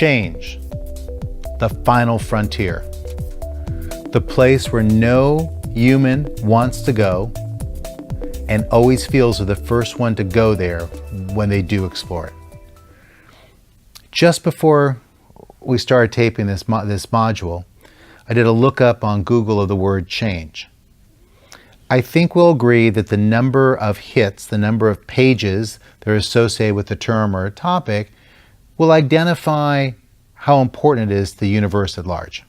Change, the final frontier, the place where no human wants to go and always feels they're the first one to go there when they do explore it. Just before we started taping this module, I did a lookup on Google of the word change. I think we'll agree that the number of hits, the number of pages that are associated with the term or a topic, will identify how important it is to the universe at large.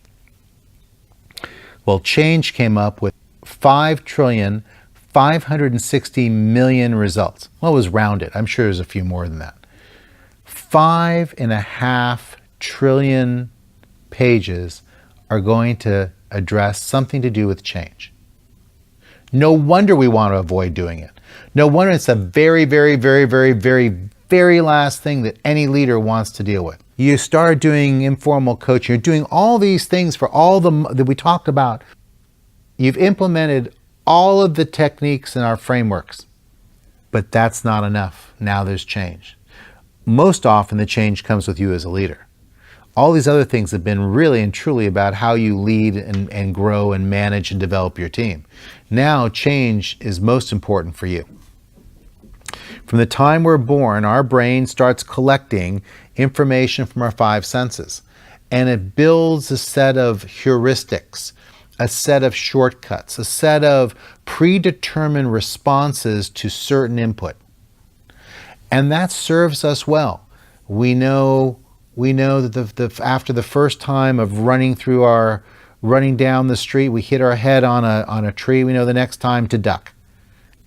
Well, change came up with 5,560,000,000 results. Well, it was rounded. I'm sure there's a few more than that. 5.5 trillion pages are going to address something to do with change. No wonder we want to avoid doing it. No wonder it's the very, very, very, very, very, very last thing that any leader wants to deal with. You start doing informal coaching. You're doing all these things for all that we talked about. You've implemented all of the techniques in our frameworks, but that's not enough. Now there's change. Most often the change comes with you as a leader. All these other things have been really and truly about how you lead and grow and manage and develop your team. Now change is most important for you. From the time we're born, our brain starts collecting information from our five senses, and it builds a set of heuristics, a set of shortcuts, a set of predetermined responses to certain input. And that serves us well. We know that after the first time of running down the street, we hit our head on a tree, we know the next time to duck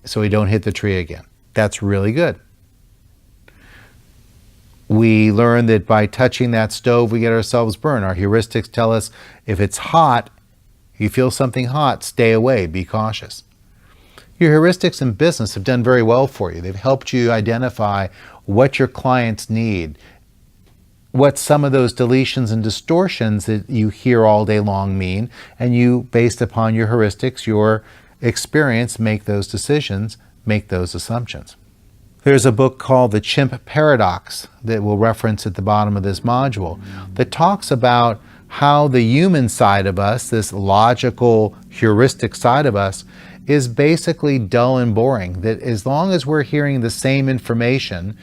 so we don't hit the tree again. That's really good. We learn that by touching that stove, we get ourselves burned. Our heuristics tell us if it's hot, you feel something hot, stay away, be cautious. Your heuristics in business have done very well for you. They've helped you identify what your clients need, what some of those deletions and distortions that you hear all day long mean, and you, based upon your heuristics, your experience, make those decisions, make those assumptions. There's a book called The Chimp Paradox that we'll reference at the bottom of this module that talks about how the human side of us, this logical, heuristic side of us, is basically dull and boring. That as long as we're hearing the same information,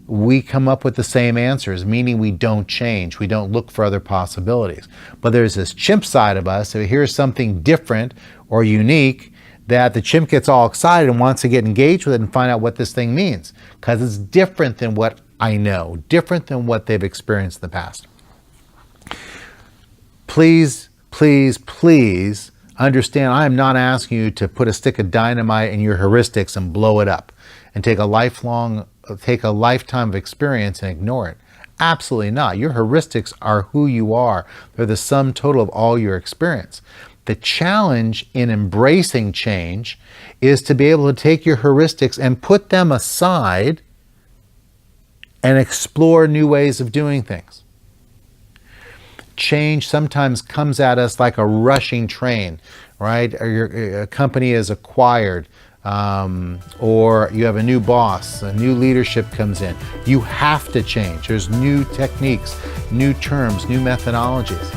we come up with the same answers, meaning we don't change. We don't look for other possibilities. But there's this chimp side of us, so here's something different or unique that the chimp gets all excited and wants to get engaged with it and find out what this thing means, because it's different than what I know, different than what they've experienced in the past. Please, please, please understand, I am not asking you to put a stick of dynamite in your heuristics and blow it up and take a lifetime of experience and ignore it. Absolutely not. Your heuristics are who you are. They're the sum total of all your experience. The challenge in embracing change is to be able to take your heuristics and put them aside and explore new ways of doing things. Change sometimes comes at us like a rushing train, right? Or a company is acquired, or you have a new boss, a new leadership comes in. You have to change. There's new techniques, new terms, new methodologies.